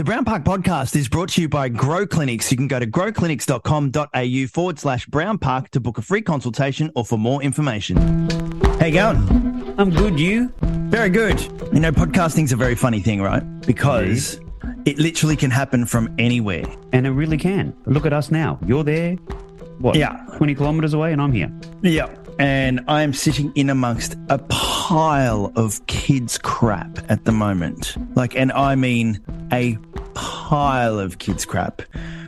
Brown Park Podcast is brought to you by Grow Clinics. You can go to growclinics.com.au/Brown Park to book a free consultation or for more information. How you going? I'm good, you? Very good. You know, podcasting's a very funny thing, right? Because it literally can happen from anywhere. And it really can. Look at us now. You're there, 20 kilometres away, and I'm here. Yeah. And I am sitting in amongst a pile of kids' crap at the moment. And I mean a pile of kids' crap,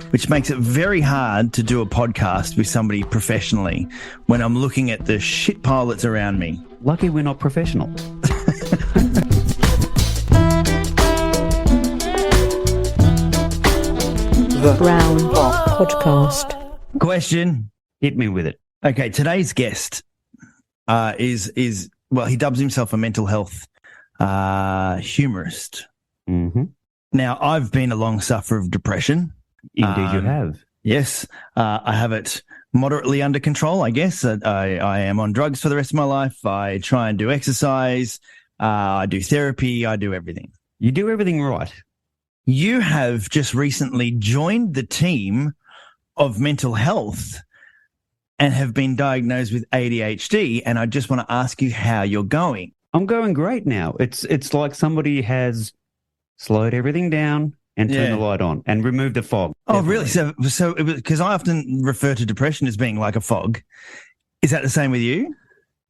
which makes it very hard to do a podcast with somebody professionally when I'm looking at the shit pile that's around me. Lucky we're not professional. The Brown Park Podcast. Question. Hit me with it. Okay, today's guest is he dubs himself a mental health humorist. Mm-hmm. Now, I've been a long sufferer of depression. Indeed, you have. Yes, I have it moderately under control, I guess. I am on drugs for the rest of my life. I try and do exercise. I do therapy. I do everything. You do everything right. You have just recently joined the team of mental health and have been diagnosed with ADHD, and I just want to ask you how you're going. I'm going great now. It's like somebody has slowed everything down and turned the light on and removed the fog. Oh, really? So because I often refer to depression as being like a fog. Is that the same with you?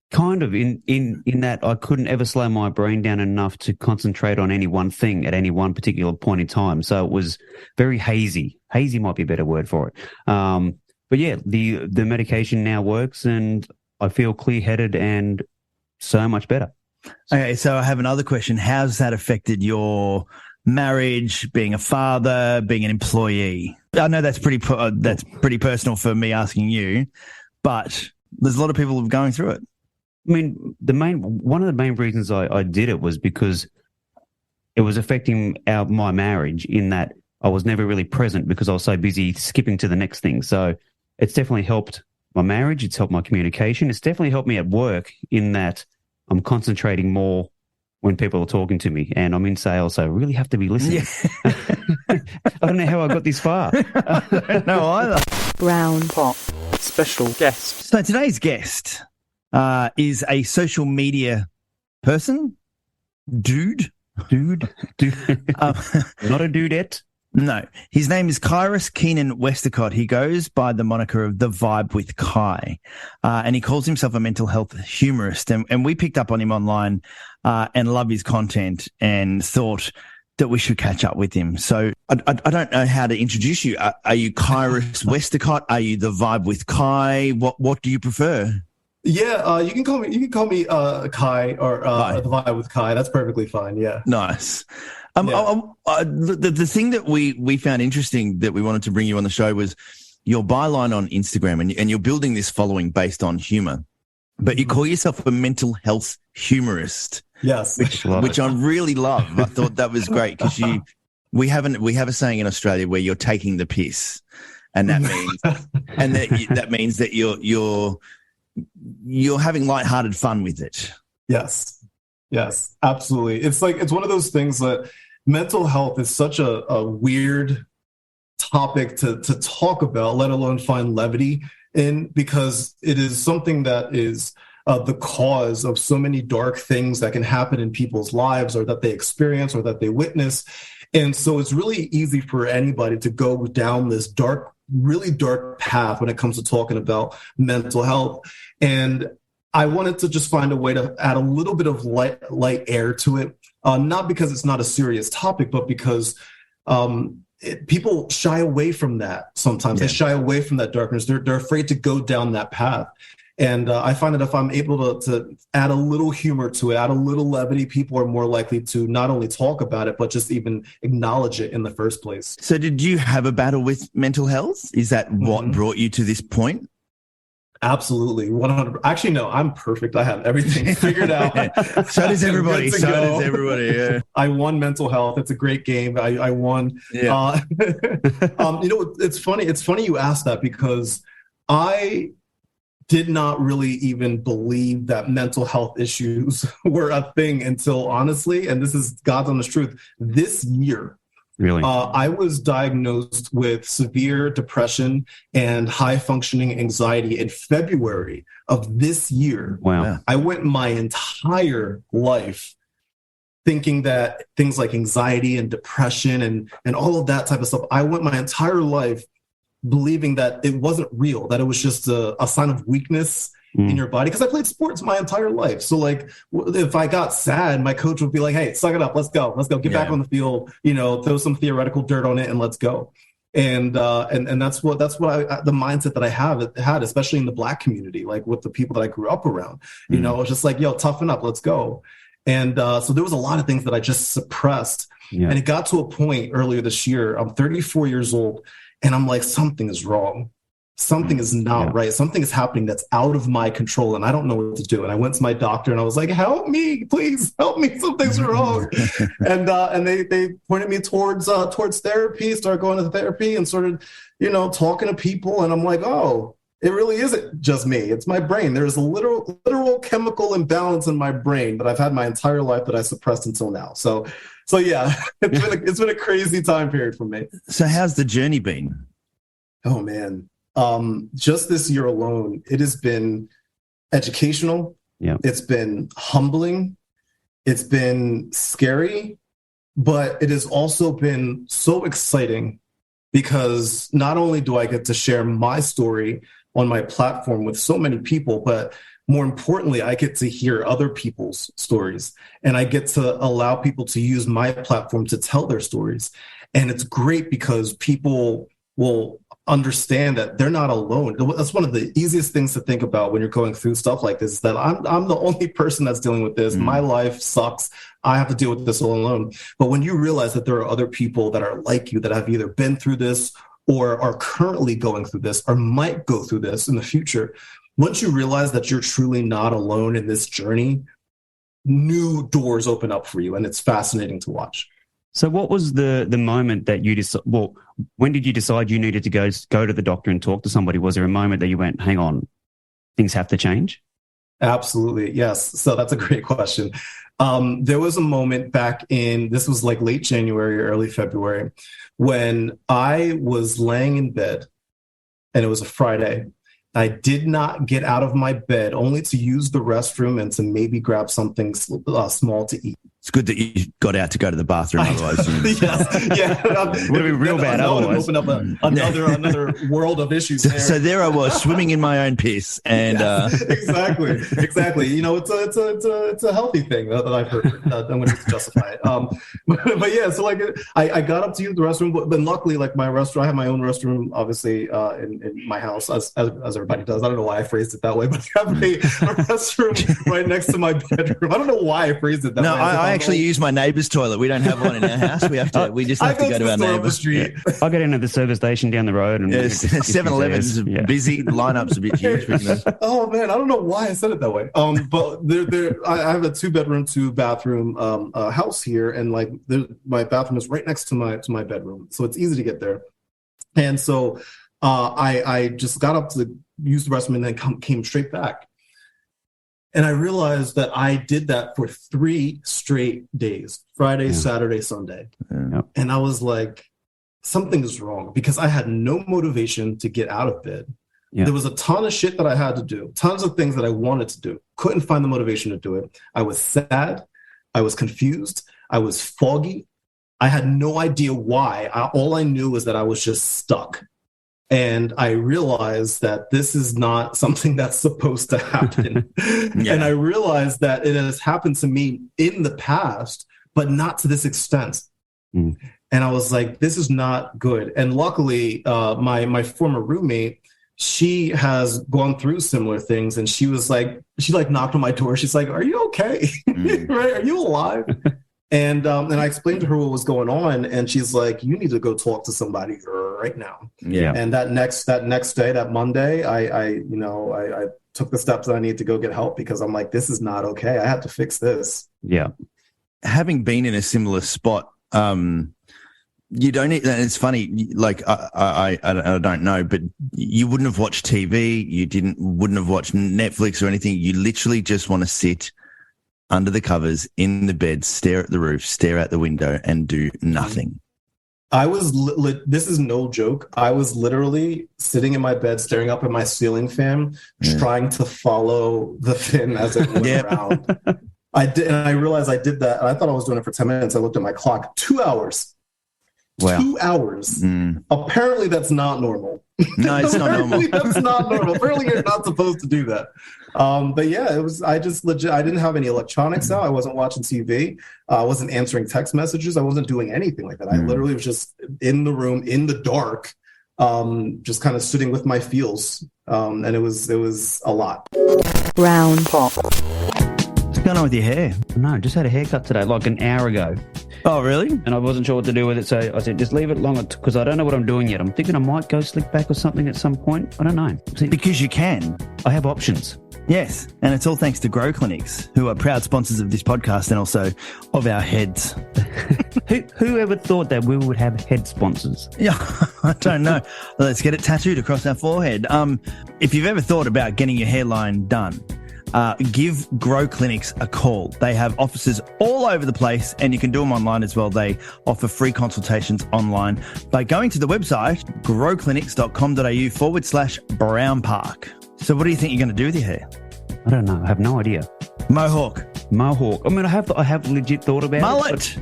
Kind of, in that I couldn't ever slow my brain down enough to concentrate on any one thing at any one particular point in time. So it was very hazy. Hazy might be a better word for it. But yeah, the medication now works and I feel clear-headed and so much better. Okay, so I have another question. How's that affected your marriage, being a father, being an employee? I know that's pretty personal for me asking you, but there's a lot of people who are going through it. I mean, one of the main reasons I did it was because it was affecting my marriage in that I was never really present because I was so busy skipping to the next thing. So it's definitely helped my marriage. It's helped my communication. It's definitely helped me at work in that I'm concentrating more when people are talking to me, and I'm in sales, so I really have to be listening. Yeah. I don't know how I got this far. I don't know either. Brown Park Special guest. So today's guest is a social media person, dude. Not a dudette. No, his name is Kyrus Keenan Westcott. He goes by the moniker of The Vibe with Kai, and he calls himself a mental health humorist. And we picked up on him online and love his content and thought that we should catch up with him. So I don't know how to introduce you. Are you Kyrus Westcott? Are you The Vibe with Kai? What do you prefer? Yeah, you can call me Kai or The Vibe with Kai. That's perfectly fine. Yeah. Nice. The thing that we found interesting that we wanted to bring you on the show was your byline on Instagram, and you're building this following based on humor, but you call yourself a mental health humorist. Yes, which I really love. I thought that was great because we have a saying in Australia where you're taking the piss, and that means that means that you're having lighthearted fun with it. Yes, absolutely. It's one of those things that mental health is such a weird topic to talk about, let alone find levity in, because it is something that is the cause of so many dark things that can happen in people's lives or that they experience or that they witness. And so it's really easy for anybody to go down this really dark path when it comes to talking about mental health. And I wanted to just find a way to add a little bit of light air to it, not because it's not a serious topic, but because people shy away from that sometimes. Yeah. They shy away from that darkness. They're afraid to go down that path. And I find that if I'm able to add a little humor to it, add a little levity, people are more likely to not only talk about it, but just even acknowledge it in the first place. So did you have a battle with mental health? Is that what brought you to this point? Absolutely. 100%. Actually, no, I'm perfect. I have everything figured out. So does everybody. Yeah. I won mental health. It's a great game. I won. Yeah. It's funny. It's funny you asked that because I did not really even believe that mental health issues were a thing until, honestly, and this is God's honest truth, this year. Really? I was diagnosed with severe depression and high functioning anxiety in February of this year. Wow. I went my entire life thinking that things like anxiety and depression and all of that type of stuff, I went my entire life believing that it wasn't real, that it was just a sign of weakness in your body. Because I played sports my entire life. So like if I got sad, my coach would be like, hey, suck it up. Let's go, get back on the field, throw some theoretical dirt on it and let's go. And that's what the mindset that I had, especially in the Black community, like with the people that I grew up around, it was just like, yo, toughen up, let's go. And so there was a lot of things that I just suppressed. Yeah. And it got to a point earlier this year, I'm 34 years old, and I'm like, something is wrong. Something is not right. Something is happening that's out of my control, and I don't know what to do. And I went to my doctor, and I was like, help me, please help me. Something's wrong. And they pointed me towards therapy, started going to therapy and started, talking to people. And I'm like, oh, it really isn't just me. It's my brain. There's a literal chemical imbalance in my brain that I've had my entire life that I suppressed until now. So yeah, it's been a crazy time period for me. So how's the journey been? Oh man. Just this year alone, it has been educational. Yeah. It's been humbling. It's been scary, but it has also been so exciting because not only do I get to share my story on my platform with so many people, but more importantly, I get to hear other people's stories, and I get to allow people to use my platform to tell their stories. And it's great because people will understand that they're not alone. That's one of the easiest things to think about when you're going through stuff like this, is that I'm the only person that's dealing with this. My life sucks. I have to deal with this all alone. But when you realize that there are other people that are like you, that have either been through this or are currently going through this or might go through this in the future, once you realize that you're truly not alone in this journey, new doors open up for you, and it's fascinating to watch. So what was the moment that you when did you decide you needed to go to the doctor and talk to somebody? Was there a moment that you went, hang on, things have to change? Absolutely, yes. So that's a great question. There was a moment back this was like late January, early February, when I was laying in bed, and it was a Friday. I did not get out of my bed, only to use the restroom and to maybe grab something small to eat. It's good that you got out to go to the bathroom. Otherwise, yes, yeah, would have been real bad. Otherwise, open up another world of issues. So there I was swimming in my own piss, and exactly. It's a healthy thing that I've heard. I'm going to justify it. But yeah, so like I got up to use the restroom, but luckily, like my restroom, I have my own restroom, obviously, in my house, as everybody does. I don't know why I phrased it that way, but I have a restroom right next to my bedroom. I don't know why I phrased it that way. I actually use my neighbour's toilet. We don't have one in our house. We just have to go to our neighbour's. Yeah. I get into the service station down the road, and 7-Eleven's busy. The lineup's a bit huge. Oh man, I don't know why I said it that way. But I have a 2-bedroom, 2-bathroom house here, and like my bathroom is right next to my bedroom, so it's easy to get there. And so I just got up to use the restroom and then came straight back. And I realized that I did that for 3 straight days, Friday, Saturday, Sunday. Yeah. And I was like, something is wrong, because I had no motivation to get out of bed. Yeah. There was a ton of shit that I had to do, tons of things that I wanted to do. Couldn't find the motivation to do it. I was sad. I was confused. I was foggy. I had no idea why. All I knew was that I was just stuck. And I realized that this is not something that's supposed to happen. And I realized that it has happened to me in the past, but not to this extent. And I was like, this is not good. And luckily, my former roommate, she has gone through similar things. And she knocked on my door. She's like, are you okay? Right? Are you alive? And I explained to her what was going on, and she's like, you need to go talk to somebody right now. Yeah. And that next day, that Monday, I took the steps that I need to go get help, because I'm like, this is not okay. I have to fix this. Yeah. Having been in a similar spot, you don't need, and it's funny, like I don't know, but you wouldn't have watched TV. You wouldn't have watched Netflix or anything. You literally just want to sit under the covers in the bed, stare at the roof, stare out the window, and do nothing. this is no joke. I was literally sitting in my bed, staring up at my ceiling fan, trying to follow the fin as it went around. I did, and I realized I did that. And I thought I was doing it for 10 minutes. I looked at my clock, 2 hours. Wow. 2 hours. Apparently, that's not normal. No, it's not normal. That's not normal. Apparently, you're not supposed to do that. But yeah, it was. I just legit. I didn't have any electronics out. I wasn't watching TV. I wasn't answering text messages. I wasn't doing anything like that. I literally was just in the room in the dark, just kind of sitting with my feels. And it was a lot. Brown pop. What's going on with your hair? No, just had a haircut today, like an hour ago. Oh, really? And I wasn't sure what to do with it, so I said, just leave it longer because I don't know what I'm doing yet. I'm thinking I might go slick back or something at some point. I don't know. See, because you can. I have options. Yes, and it's all thanks to Grow Clinics, who are proud sponsors of this podcast and also of our heads. Who ever thought that we would have head sponsors? Yeah, I don't know. Let's get it tattooed across our forehead. If you've ever thought about getting your hairline done, give Grow Clinics a call. They have offices all over the place and you can do them online as well. They offer free consultations online by going to the website growclinics.com.au/Brown Park. So what do you think you're going to do with your hair? I don't know. I have no idea. Mohawk. I mean, I have legit thought about mullet.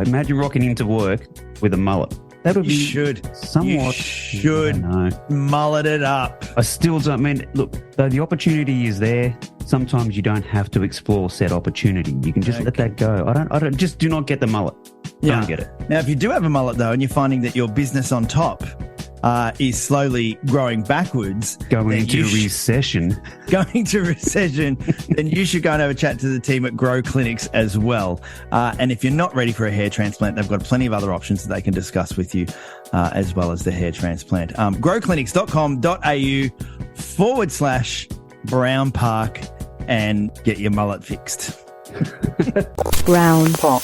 Imagine rocking into work with a mullet. That would be somewhat. You should mullet it up. I still don't mean. Look, though the opportunity is there. Sometimes you don't have to explore said opportunity. You can just let that go. I don't. Just do not get the mullet. Yeah. Don't get it. Now, if you do have a mullet though, and you're finding that your business on top is slowly growing backwards, going into recession, then you should go and have a chat to the team at Grow Clinics as well. And if you're not ready for a hair transplant, they've got plenty of other options that they can discuss with you, as well as the hair transplant. growclinics.com.au/Brown Park and get your mullet fixed. Brown pop.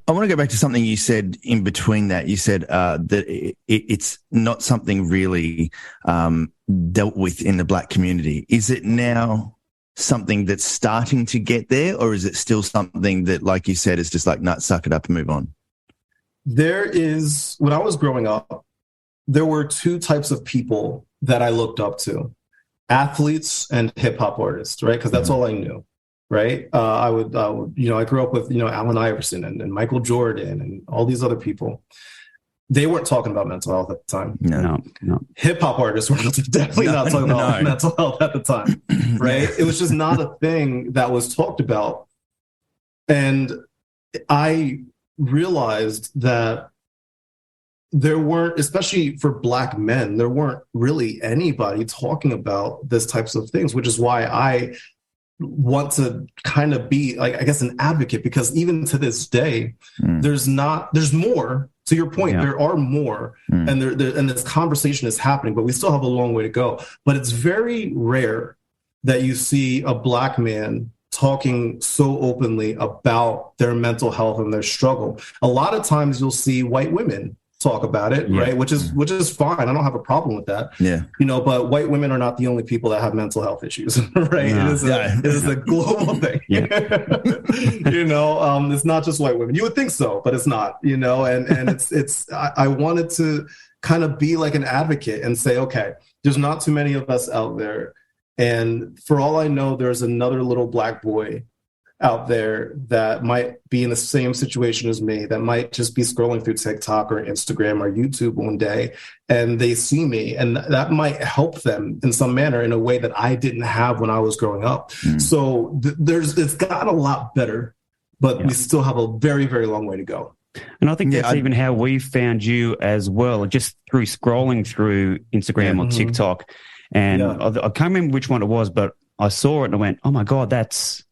I want to go back to something you said in between that. You said that it's not something really dealt with in the Black community. Is it now something that's starting to get there, or is it still something that, like you said, is just like, nah, suck it up and move on? When I was growing up, there were two types of people that I looked up to: athletes and hip hop artists, right? Because that's all I knew. Right. I grew up with, Allen Iverson and Michael Jordan and all these other people. They weren't talking about mental health at the time. No. Hip hop artists were definitely not talking about mental health at the time. Right. It was just not a thing that was talked about. And I realized that there weren't, especially for Black men, there weren't really anybody talking about this types of things, which is why I want to kind of be, like, I guess, an advocate, because even to this day, there's more. To your point, there are more, and and this conversation is happening, but we still have a long way to go. But it's very rare that you see a Black man talking so openly about their mental health and their struggle. A lot of times you'll see white women talk about it, right? Which is fine. I don't have a problem with that. Yeah. But white women are not the only people that have mental health issues, right? No. It is a global thing. It's not just white women. You would think so, but it's not, and it's I wanted to kind of be like an advocate and say, okay, there's not too many of us out there. And for all I know, there's another little Black boy out there that might be in the same situation as me, that might just be scrolling through TikTok or Instagram or YouTube one day, and they see me, and that might help them in some manner in a way that I didn't have when I was growing up. So it's gotten a lot better, but we still have a very, very long way to go. And I think that's even how we found you as well, just through scrolling through Instagram or TikTok. And I can't remember which one it was, but I saw it and I went, oh my God, that's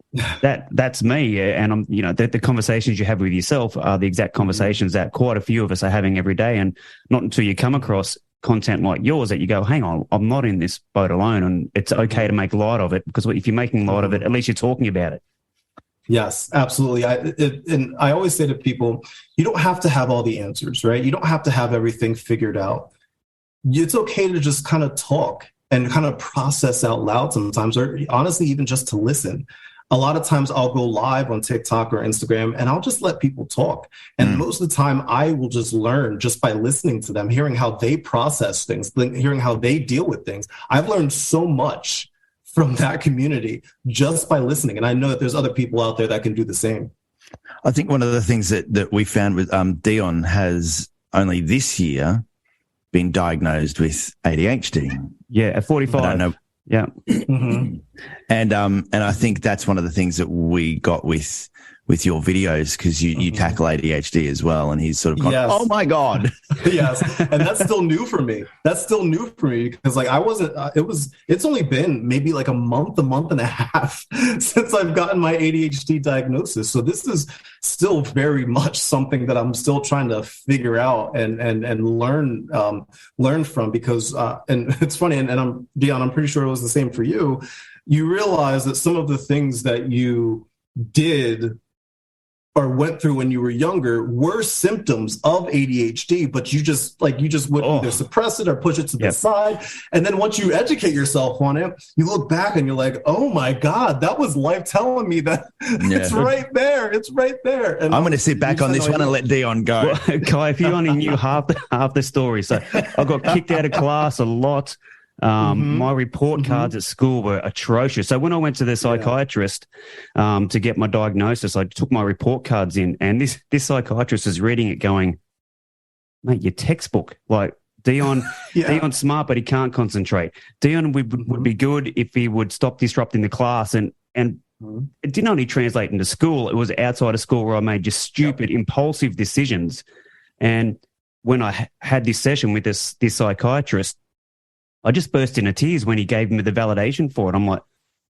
me. And I'm, the conversations you have with yourself are the exact conversations that quite a few of us are having every day. And not until you come across content like yours that you go, hang on, I'm not in this boat alone. And it's okay to make light of it, because if you're making light of it, at least you're talking about it. Yes, absolutely. And I always say to people, you don't have to have all the answers, right? You don't have to have everything figured out. It's okay to just kind of talk and kind of process out loud sometimes, or honestly, even just to listen. a lot of times I'll go live on TikTok or Instagram and I'll just let people talk. And most of the time I will just learn just by listening to them, hearing how they process things, hearing how they deal with things. I've learned so much from that community just by listening. And I know that there's other people out there that can do the same. I think one of the things that we found with Dion has only this year been diagnosed with ADHD. Yeah, at 45. I don't know. Yeah. And I think that's one of the things that we got with your videos, because you tackle ADHD as well, and he's sort of gone, oh my God. Yes. And that's still new for me. Because like I wasn't, it's only been maybe like a month and a half since I've gotten my ADHD diagnosis. So this is still very much something that I'm still trying to figure out and learn from, because, and it's funny, and Dion, I'm pretty sure it was the same for you. You realize that some of the things that you did or went through when you were younger were symptoms of ADHD, but you just would either suppress it or push it to the side. And then once you educate yourself on it, you look back and you're like, oh my God, that was life telling me that it's right there. It's right there. And I'm going to sit back on this one and let Dion go. Well, Kai, if you only knew half the story. So I got kicked out of class a lot. My report cards at school were atrocious. So when I went to the psychiatrist to get my diagnosis, I took my report cards in, and this psychiatrist is reading it going, mate, your textbook. Like, Dion's smart, but he can't concentrate. Dion would be good if he would stop disrupting the class. And it didn't only translate into school. It was outside of school where I made just stupid, impulsive decisions. And when I had this session with this psychiatrist, I just burst into tears when he gave me the validation for it. I'm like,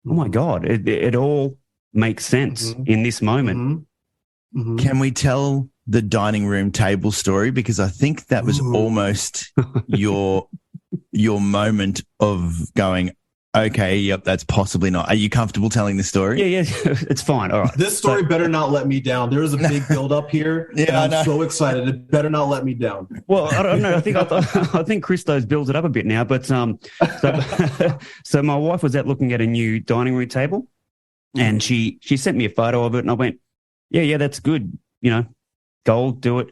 oh my God, it all makes sense in this moment. Can we tell the dining room table story? Because I think that was almost your moment of going, okay, yep, that's possibly not. Are you comfortable telling the story? Yeah, it's fine. All right. This story better not let me down. There is a big build up here. And I'm so excited. It better not let me down. Well, I don't know. I think Christo's builds it up a bit now. But so my wife was out looking at a new dining room table, and she sent me a photo of it, and I went, yeah, that's good. You know, gold, do it.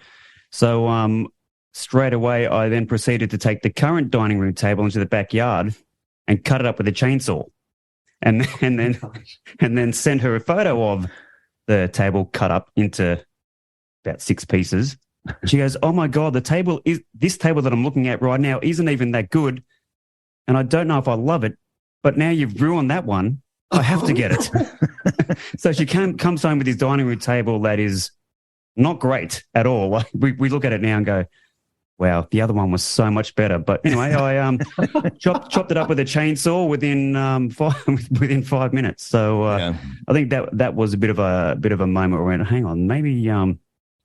So straight away, I then proceeded to take the current dining room table into the backyard and cut it up with a chainsaw, and then send her a photo of the table cut up into about 6 pieces. She goes, "Oh my God, this table that I'm looking at right now isn't even that good, and I don't know if I love it, but now you've ruined that one. I have to get it." So she comes home with this dining room table that is not great at all. Like we look at it now and go, wow, the other one was so much better. But anyway, I chopped it up with a chainsaw within 5 minutes. So I think that was a bit of a moment where I went, hang on, maybe I'm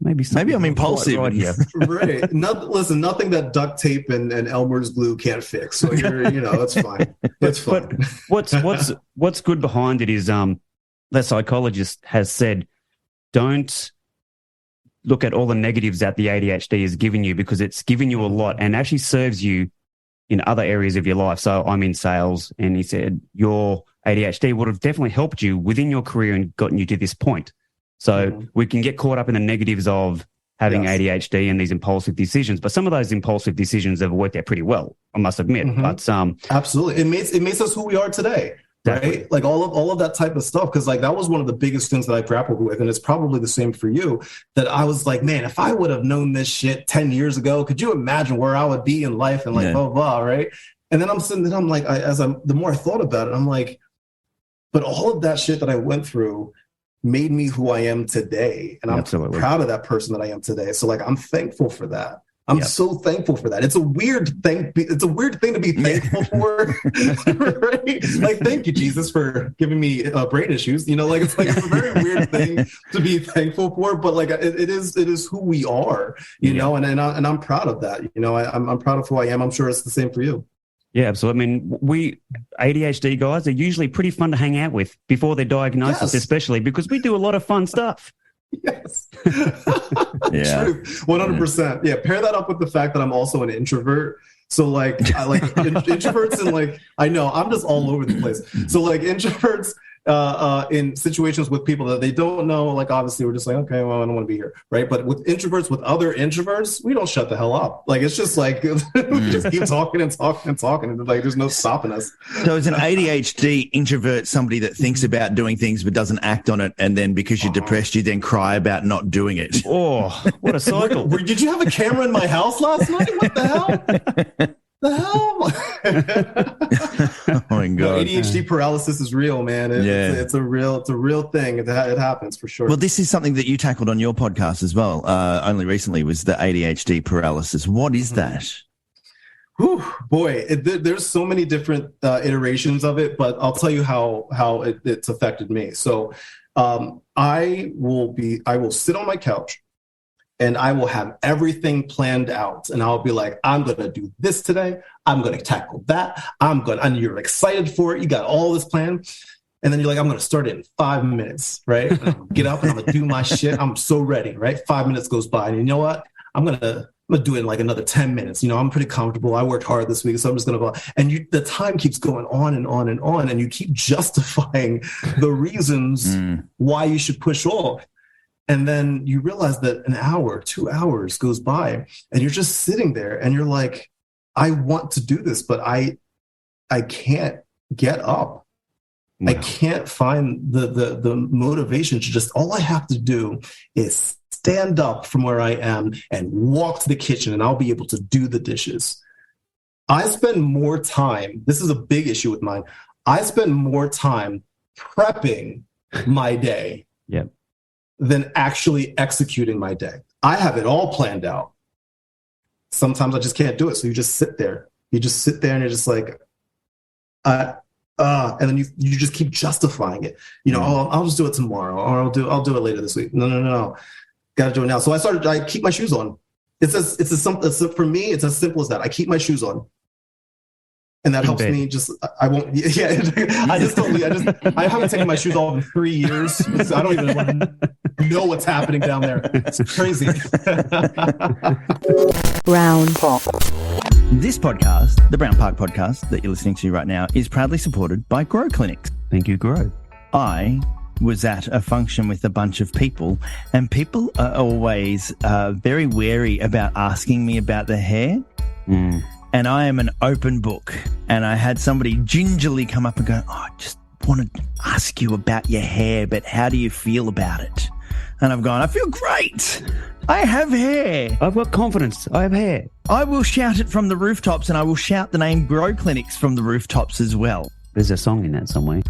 impulsive. Right here. Right. Listen, nothing that duct tape and Elmer's glue can't fix. So it's fine. It's fine. But what's good behind it is that psychologist has said, don't look at all the negatives that the ADHD has given you, because it's given you a lot and actually serves you in other areas of your life. So I'm in sales, and he said your ADHD would have definitely helped you within your career and gotten you to this point. So we can get caught up in the negatives of having ADHD and these impulsive decisions, but some of those impulsive decisions have worked out pretty well, I must admit. But absolutely, it makes us who we are today. Exactly. Right? Like all of that type of stuff. Cause like that was one of the biggest things that I grappled with. And it's probably the same for you, that I was like, man, if I would have known this shit 10 years ago, could you imagine where I would be in life and like, blah, blah, right. And then I'm sitting there, I'm like, the more I thought about it, I'm like, but all of that shit that I went through made me who I am today. And I'm proud of that person that I am today. So like, I'm thankful for that. I'm so thankful for that. It's a weird thing. It's a weird thing to be thankful for, right? Like, thank you, Jesus, for giving me brain issues. It's like a very weird thing to be thankful for. But like, it is who we are, you know. And I'm proud of that. I'm proud of who I am. I'm sure it's the same for you. Yeah, absolutely. I mean, we ADHD guys are usually pretty fun to hang out with before their diagnosis, especially because we do a lot of fun stuff. Yes. True. 100%. Yeah. Pair that up with the fact that I'm also an introvert. So like, I like introverts, and like, I know I'm just all over the place. So like introverts, in situations with people that they don't know. Like, obviously, we're just like, okay, well, I don't want to be here, right? But with introverts, with other introverts, we don't shut the hell up. Like, it's just like we just keep talking and talking and talking, and like there's no stopping us. So, is an ADHD introvert somebody that thinks about doing things but doesn't act on it, and then because you're depressed, you then cry about not doing it? Oh, what a cycle! Did you have a camera in my house last night? What the hell? The hell? Oh my God. ADHD paralysis is real, man. It's a real thing. It happens for sure. Well, this is something that you tackled on your podcast as well. Only recently was the ADHD paralysis. What is that? Whew, boy, there's so many different iterations of it, but I'll tell you how it's affected me. So, I will sit on my couch. And I will have everything planned out. And I'll be like, I'm going to do this today. I'm going to tackle that. And you're excited for it. You got all this planned. And then you're like, I'm going to start it in 5 minutes, right? And I'm gonna get up and I'm going to do my shit. I'm so ready, right? 5 minutes goes by. And you know what? I'm going to do it in like another 10 minutes. You know, I'm pretty comfortable. I worked hard this week, so I'm just going to go. And the time keeps going on and on and on. And you keep justifying the reasons why you should push off. And then you realize that an hour, 2 hours goes by and you're just sitting there and you're like, I want to do this, but I can't get up. Wow. I can't find the motivation to just, all I have to do is stand up from where I am and walk to the kitchen and I'll be able to do the dishes. I spend more time, this is a big issue with mine, I spend more time prepping my day. Yep. Than actually executing my day. I have it all planned out. Sometimes I just can't do it. So you just sit there. You just sit there and you're just like, and then you just keep justifying it. You know, I'll just do it tomorrow, or I'll do it later this week. No. Got to do it now. So I keep my shoes on. For me, it's as simple as that. I keep my shoes on. And that helps me I won't, yeah, I haven't taken my shoes off in 3 years. So I don't even know what's happening down there. It's crazy. Brown Pop. This podcast, the Brown Park podcast that you're listening to right now, is proudly supported by Grow Clinics. Thank you, Grow. I was at a function with a bunch of people, and people are always very wary about asking me about their hair. And I am an open book. And I had somebody gingerly come up and go, I just want to ask you about your hair, but how do you feel about it? And I've gone, I feel great. I have hair. I've got confidence. I have hair. I will shout it from the rooftops, and I will shout the name Grow Clinics from the rooftops as well. There's a song in that somewhere.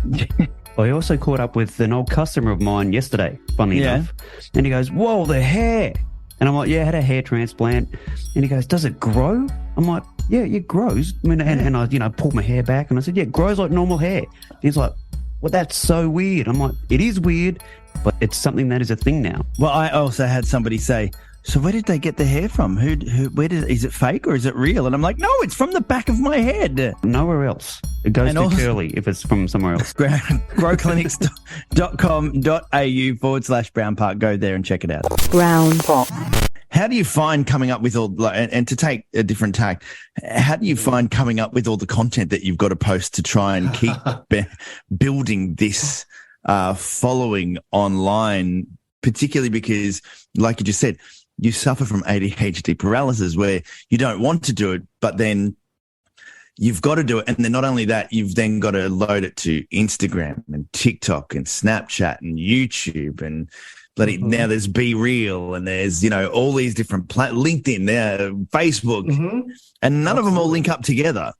I also caught up with an old customer of mine yesterday, funnily enough. And he goes, whoa, the hair. And I'm like, yeah, I had a hair transplant. And he goes, does it grow? I'm like, yeah, it grows. I mean, and I, pulled my hair back and I said, yeah, it grows like normal hair. He's like, well, that's so weird. I'm like, it is weird, but it's something that is a thing now. Well, I also had somebody say, so where did they get the hair from? Is it fake or is it real? And I'm like, no, it's from the back of my head. Nowhere else. It goes to curly if it's from somewhere else. growclinics.com.au/Brown Park. Go there and check it out. Brown Pop. How do you find coming up with all, and to take a different tack, how do you find coming up with all the content that you've got to post to try and keep building this following online, particularly because, like you just said, you suffer from ADHD paralysis where you don't want to do it, but then you've got to do it. And then not only that, you've then got to load it to Instagram and TikTok and Snapchat and YouTube and now there's Be Real and there's, all these different LinkedIn there, Facebook, and none of them all link up together.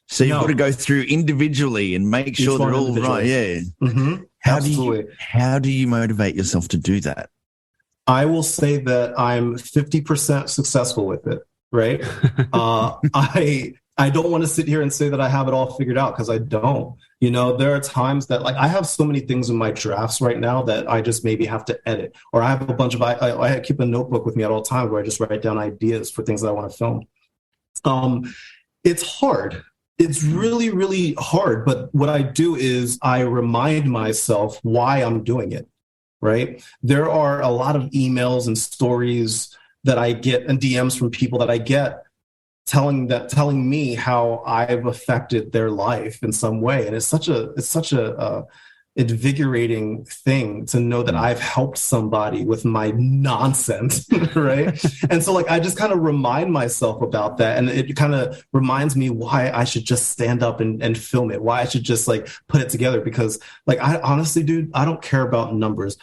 So you've got to go through individually and make sure they're all right. Yeah. Mm-hmm. How do you motivate yourself to do that? I will say that I'm 50% successful with it, right? I don't want to sit here and say that I have it all figured out because I don't. There are times that I have so many things in my drafts right now that I just maybe have to edit, or I have a bunch of, I keep a notebook with me at all times where I just write down ideas for things that I want to film. It's hard. It's really, really hard. But what I do is I remind myself why I'm doing it, right? There are a lot of emails and stories that I get and DMs from people that I get telling me how I've affected their life in some way. And it's such a invigorating thing to know that I've helped somebody with my nonsense, right? And so like I just kind of remind myself about that, and it kind of reminds me why I should just stand up and film it, why I should just like put it together, because like I honestly, dude, I don't care about numbers.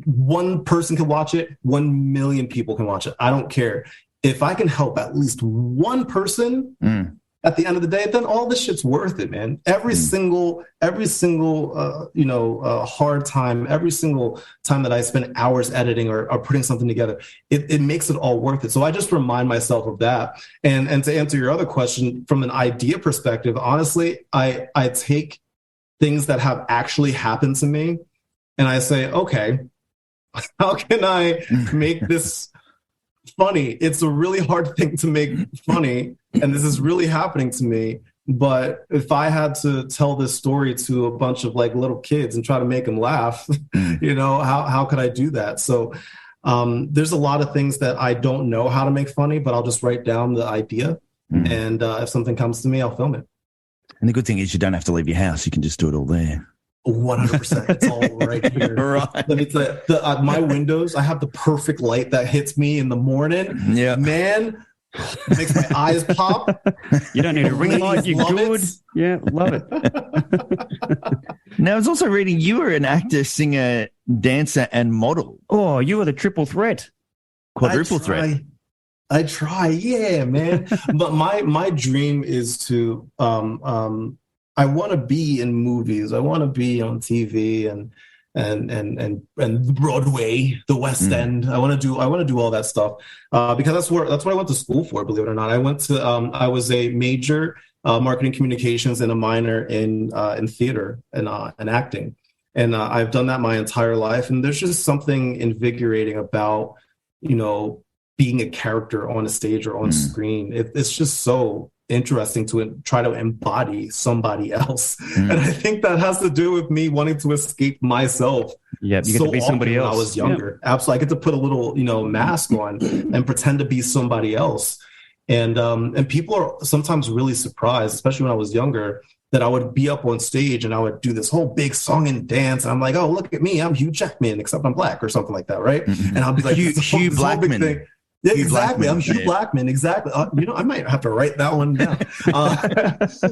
One person can watch it, 1 million people can watch it. I don't care. If I can help at least one person at the end of the day, then all this shit's worth it, man. Every single hard time, every single time that I spend hours editing or putting something together, it makes it all worth it. So I just remind myself of that. And to answer your other question, from an idea perspective, honestly, I take things that have actually happened to me and I say, okay, how can I make this funny? It's a really hard thing to make funny, and this is really happening to me. But if I had to tell this story to a bunch of like little kids and try to make them laugh, how could I do that? So there's a lot of things that I don't know how to make funny, but I'll just write down the idea, and if something comes to me, I'll film it. And the good thing is you don't have to leave your house; you can just do it all there. 100%. It's all right here. Right. Let me tell you, my windows, I have the perfect light that hits me in the morning. Yeah. Man, makes my eyes pop. You don't need a ring light. You're good. Yeah, love it. Now, I was also reading you were an actor, singer, dancer, and model. Oh, you were the triple threat. Quadruple threat. I try. Yeah, man. But my dream is to I want to be in movies. I want to be on TV and Broadway, the West End. I want to do all that stuff because that's what I went to school for. Believe it or not, I went to I was a major marketing communications and a minor in theater and acting, and I've done that my entire life. And there's just something invigorating about being a character on a stage or on screen. It's just so interesting to try to embody somebody else. And I think that has to do with me wanting to escape myself. Yeah, you get to be somebody else. When I was younger. Yeah. Absolutely. I get to put a little, mask on and pretend to be somebody else. And people are sometimes really surprised, especially when I was younger, that I would be up on stage and I would do this whole big song and dance. And I'm like, oh, look at me. I'm Hugh Jackman, except I'm black or something like that, right? And I'll be like, Hugh Blackman. Yeah, exactly. I'm Hugh Blackman. Exactly. I might have to write that one down.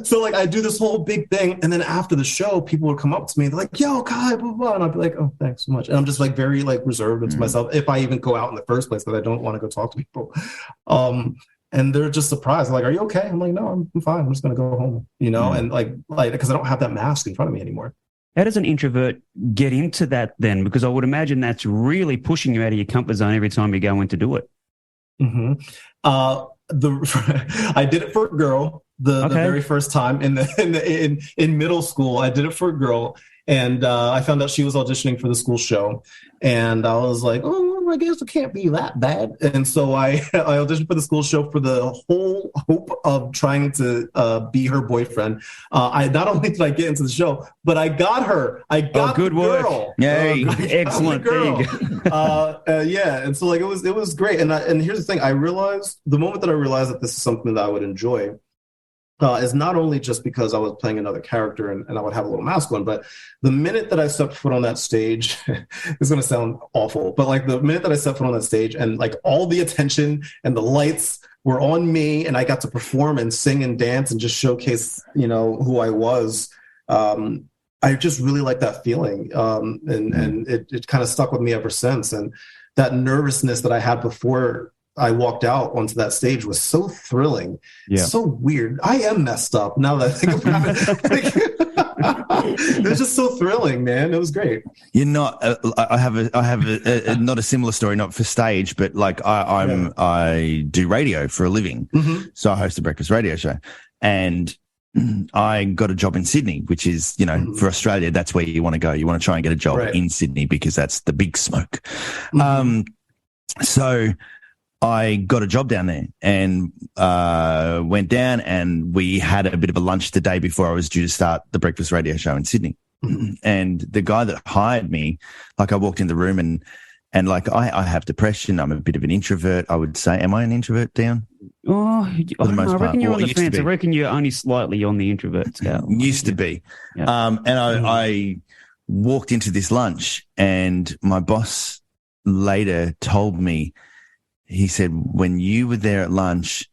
So like I do this whole big thing. And then after the show, people would come up to me. They're like, yo, Kai, blah, blah. And I'll be like, oh, thanks so much. And I'm just like very like reserved to myself if I even go out in the first place, because I don't want to go talk to people. And they're just surprised. Like, are you okay? I'm like, no, I'm fine. I'm just going to go home, and like, because I don't have that mask in front of me anymore. How does an introvert get into that then? Because I would imagine that's really pushing you out of your comfort zone every time you go in to do it. Mm-hmm. I did it for a girl the very first time in middle school. I did it for a girl, and I found out she was auditioning for the school show, and I was like, oh, I guess it can't be that bad. And so I auditioned for the school show for the whole hope of trying to be her boyfriend. I not only did I get into the show, but I got her. I got good the girl. Work. Yay! Excellent thing. Yeah, and so like it was great. And here's the thing: the moment that I realized that this is something that I would enjoy. Is not only just because I was playing another character and I would have a little mask on, but the minute that I stepped foot on that stage, it's going to sound awful, but like the minute that I stepped foot on that stage and like all the attention and the lights were on me and I got to perform and sing and dance and just showcase, who I was, I just really like that feeling. And it kind of stuck with me ever since. And that nervousness that I had before I walked out onto that stage was so thrilling. Yeah. So weird. I am messed up now that I think about it. It was just so thrilling, man. It was great. You're not. I have a not a similar story, not for stage, but like I do radio for a living, so I host a breakfast radio show, and I got a job in Sydney, which is for Australia, that's where you want to go. You want to try and get a job in Sydney because that's the big smoke. So I got a job down there and went down, and we had a bit of a lunch the day before I was due to start the breakfast radio show in Sydney. And the guy that hired me, like I walked in the room and like I have depression. I'm a bit of an introvert, I would say. Am I an introvert, Dion? Oh, I reckon you're on the fence. I reckon you're only slightly on the introvert scale. Used to be. Yeah. And walked into this lunch, and my boss later told me, he said, when you were there at lunch,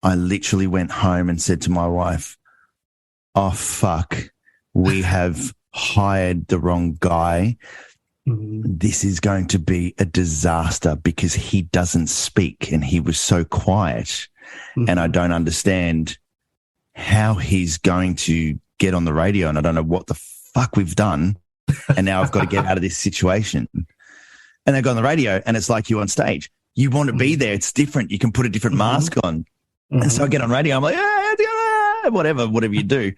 I literally went home and said to my wife, oh, fuck, we have hired the wrong guy. This is going to be a disaster because he doesn't speak and he was so quiet. And I don't understand how he's going to get on the radio, and I don't know what the fuck we've done. And now I've got to get out of this situation. And they go on the radio, and it's like you on stage. You want to be there. It's different. You can put a different mask on. And so I get on radio. I'm like, whatever you do.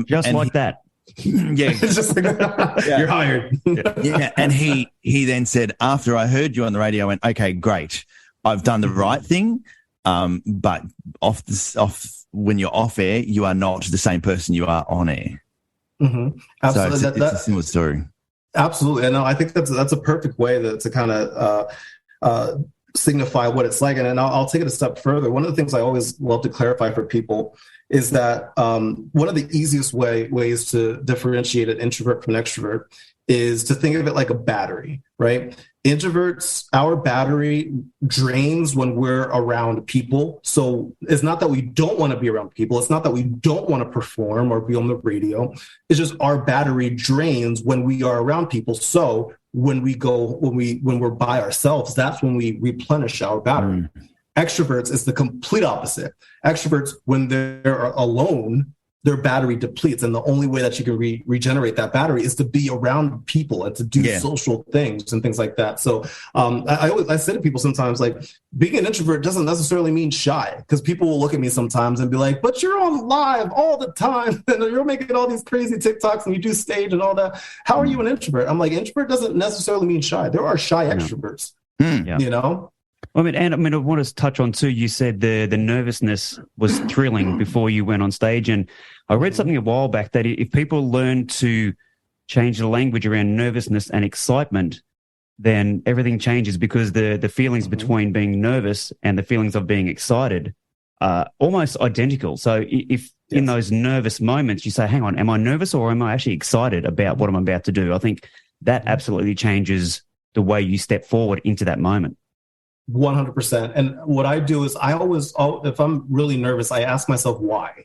Just like that. Yeah. It's just like, you're hired. Yeah. And he then said, after I heard you on the radio, I went, okay, great. I've done the right thing. But when you're off air, you are not the same person you are on air. Absolutely. So it's a similar story. Absolutely. And I think that's a perfect way to kind of signify what it's like. And I'll take it a step further. One of the things I always love to clarify for people is that one of the easiest ways to differentiate an introvert from an extrovert is to think of it like a battery, right? Introverts, our battery drains when we're around people. So it's not that we don't want to be around people. It's not that we don't want to perform or be on the radio. It's just our battery drains when we are around people. So when we're by ourselves, that's when we replenish our battery. Extroverts is the complete opposite. Extroverts, when they're alone, their battery depletes, and the only way that you can regenerate that battery is to be around people and to do social things and things like that. So I say to people sometimes, like, being an introvert doesn't necessarily mean shy, because people will look at me sometimes and be like, but you're on live all the time and you're making all these crazy TikToks and you do stage and all that. How are you an introvert? I'm like, introvert doesn't necessarily mean shy. There are shy extroverts, you know? I want to touch on too. You said the nervousness was thrilling before you went on stage, and I read something a while back that if people learn to change the language around nervousness and excitement, then everything changes, because the feelings between being nervous and the feelings of being excited are almost identical. So if in those nervous moments you say, "Hang on, am I nervous or am I actually excited about what I'm about to do?" I think that absolutely changes the way you step forward into that moment. 100%. And what I do is if I'm really nervous, I ask myself why,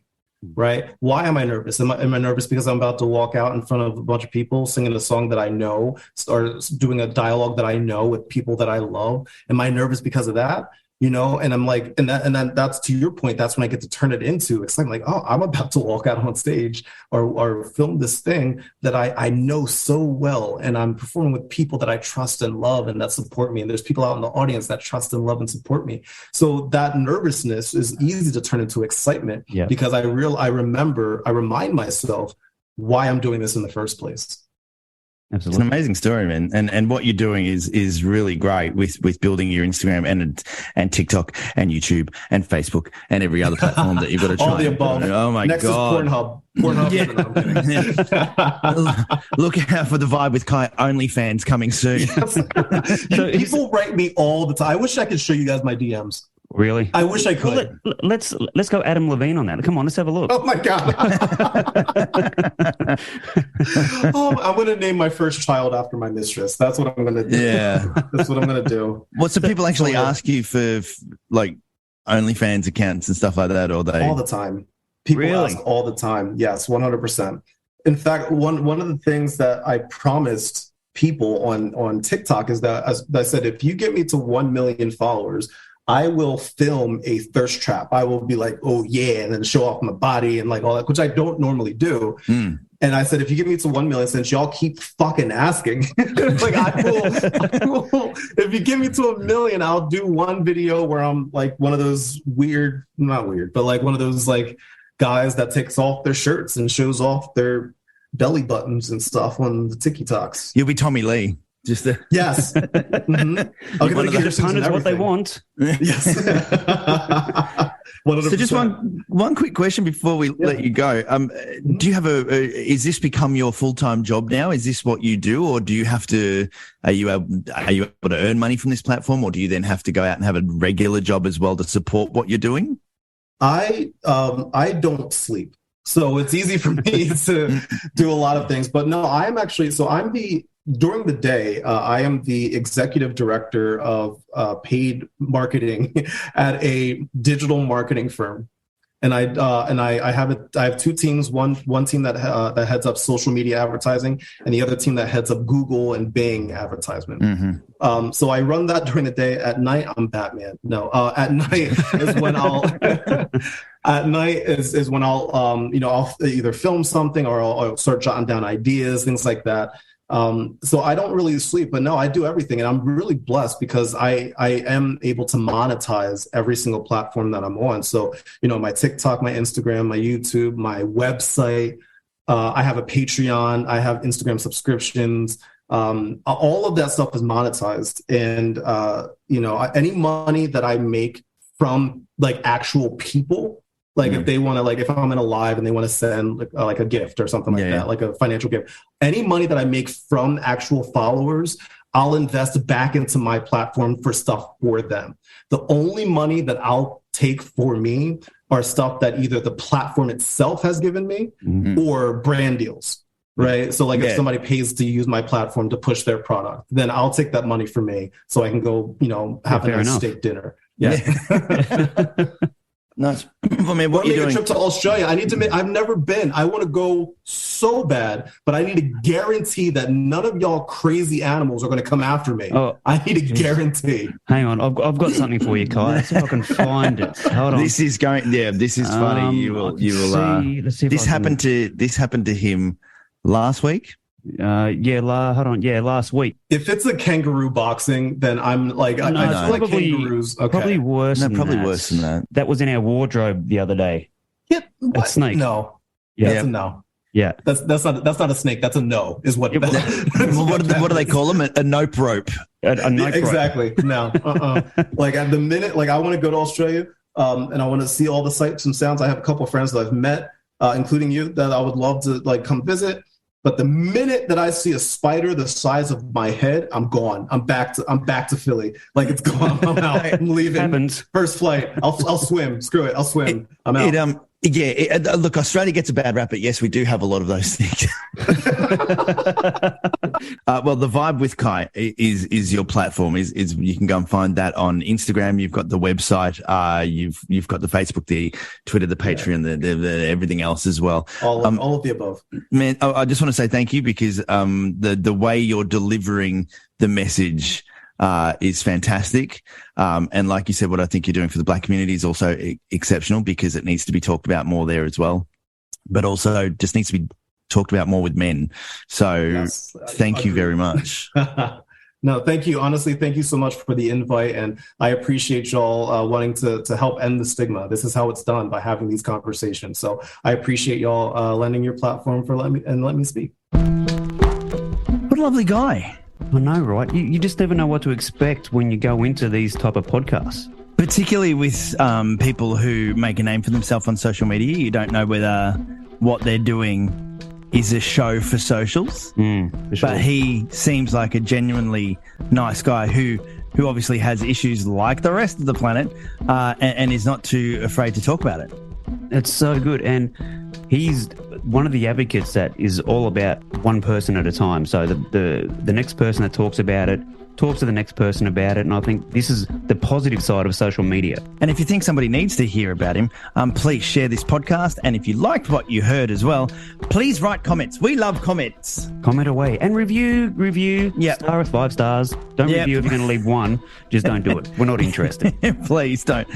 right? Why am I nervous? Am I nervous because I'm about to walk out in front of a bunch of people singing a song that I know, or doing a dialogue that I know with people that I love? Am I nervous because of that? You know, and I'm like, and that's, to your point, that's when I get to turn it into excitement. Like, oh, I'm about to walk out on stage or film this thing that I know so well, and I'm performing with people that I trust and love and that support me. And there's people out in the audience that trust and love and support me. So that nervousness is easy to turn into excitement, because I remind myself why I'm doing this in the first place. Absolutely. It's an amazing story, man. And what you're doing is really great with building your Instagram and TikTok and YouTube and Facebook and every other platform that you've got to try. All the above. Oh my Next God. Is Pornhub. Look out for the Vibe with Kai OnlyFans coming soon. So people write me all the time. I wish I could show you guys my DMs. Really? I wish I could. Well, let's go Adam Levine on that. Come on, let's have a look. Oh my God. I'm going to name my first child after my mistress. That's what I'm going to do. Yeah. That's what I'm going to do. What, so people actually ask you for like OnlyFans accounts and stuff like that, or they? All the time. People ask all the time. Yes, 100%. In fact, one of the things that I promised people on TikTok is that, as I said, if you get me to 1 million followers, I will film a thirst trap. I will be like, oh yeah, and then show off my body and like all that, which I don't normally do. And I said, if you get me to 1 million, since y'all keep fucking asking, like I will, if you get me to 1 million, I'll do one video where I'm like one of those not weird, but like one of those like guys that takes off their shirts and shows off their belly buttons and stuff on the TikToks. You'll be Tommy Lee. Yes. Mm-hmm. I'll give the punters what they want. Yes. So just one quick question before we let you go. Do you have is this become your full-time job now? Is this what you do, or do you have to, are you able to earn money from this platform, or do you then have to go out and have a regular job as well to support what you're doing? I don't sleep. So it's easy for me to do a lot of things. But no, during the day, I am the executive director of paid marketing at a digital marketing firm. And I have two teams. One team that heads up social media advertising, and the other team that heads up Google and Bing advertisement. Mm-hmm. So I run that during the day. At night, I'm Batman. No, at night is when I'll at night is when I'll I'll either film something or I'll start jotting down ideas, things like that. So I don't really sleep, but no, I do everything. And I'm really blessed because I am able to monetize every single platform that I'm on. So, my TikTok, my Instagram, my YouTube, my website, I have a Patreon, I have Instagram subscriptions. All of that stuff is monetized. And, any money that I make from like actual people, like if they want to, like if I'm in a live and they want to send like a gift or something like that, like a financial gift, any money that I make from actual followers, I'll invest back into my platform for stuff for them. The only money that I'll take for me are stuff that either the platform itself has given me or brand deals, right? So like if somebody pays to use my platform to push their product, then I'll take that money for me so I can go, have a nice steak dinner. Yeah. Nice. I mean, what are you doing? A trip to Australia. I've never been. I want to go so bad, but I need to guarantee that none of y'all crazy animals are going to come after me. I need a guarantee. Hang on, I've got something for you, Kai. Let's see if I can find it. Hold on. This is funny. You will. Let's see. This happened to him last week. Last week. If it's a kangaroo boxing, then I'm like, I feel like kangaroos. Okay. Probably worse. Worse than that. That was in our wardrobe the other day. Yeah, a snake. No, that's a no. Yeah, that's not a snake. That's a no. Is what? What do they call them? A nope rope. A nope exactly. Rope. No. Like at the minute, like I want to go to Australia, and I want to see all the sights and sounds. I have a couple of friends that I've met, including you, that I would love to like come visit. But the minute that I see a spider the size of my head, I'm gone. I'm back to Philly. Like it's gone. I'm out. I'm leaving. Happens. First flight. I'll swim. Screw it. I'll swim. I'm out. Look, Australia gets a bad rap, but yes, we do have a lot of those things. Well, the Vibe with Kai is your platform. Is you can go and find that on Instagram. You've got the website. You've got the Facebook, the Twitter, the Patreon, the everything else as well. All of the above. Man, I just want to say thank you because the way you're delivering the message is fantastic. And like you said, what I think you're doing for the Black community is also exceptional because it needs to be talked about more there as well, but also just needs to be talked about more with men. So thank you very much. No, thank you. Honestly, thank you so much for the invite. And I appreciate y'all wanting to help end the stigma. This is how it's done, by having these conversations. So I appreciate y'all lending your platform for let me speak. What a lovely guy. I know, right? You just never know what to expect when you go into these type of podcasts. Particularly with people who make a name for themselves on social media. You don't know whether what they're doing is a show for socials. For sure. But he seems like a genuinely nice guy who obviously has issues like the rest of the planet and is not too afraid to talk about it. It's so good. And he's one of the advocates that is all about one person at a time. So the next person that talks about it talks to the next person about it. And I think this is the positive side of social media. And if you think somebody needs to hear about him, please share this podcast. And if you liked what you heard as well, please write comments. We love comments. Comment away. And review. Yep. Star of 5 stars. Don't review if you're going to leave one. Just don't do it. We're not interested. Please don't.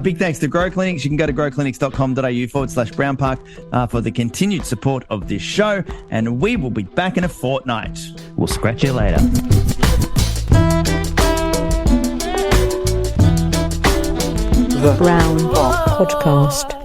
Big thanks to Grow Clinics. You can go to growclinics.com.au/Brown Park for the continued support of this show. And we will be back in a fortnight. We'll scratch you later. The Brown Park Podcast.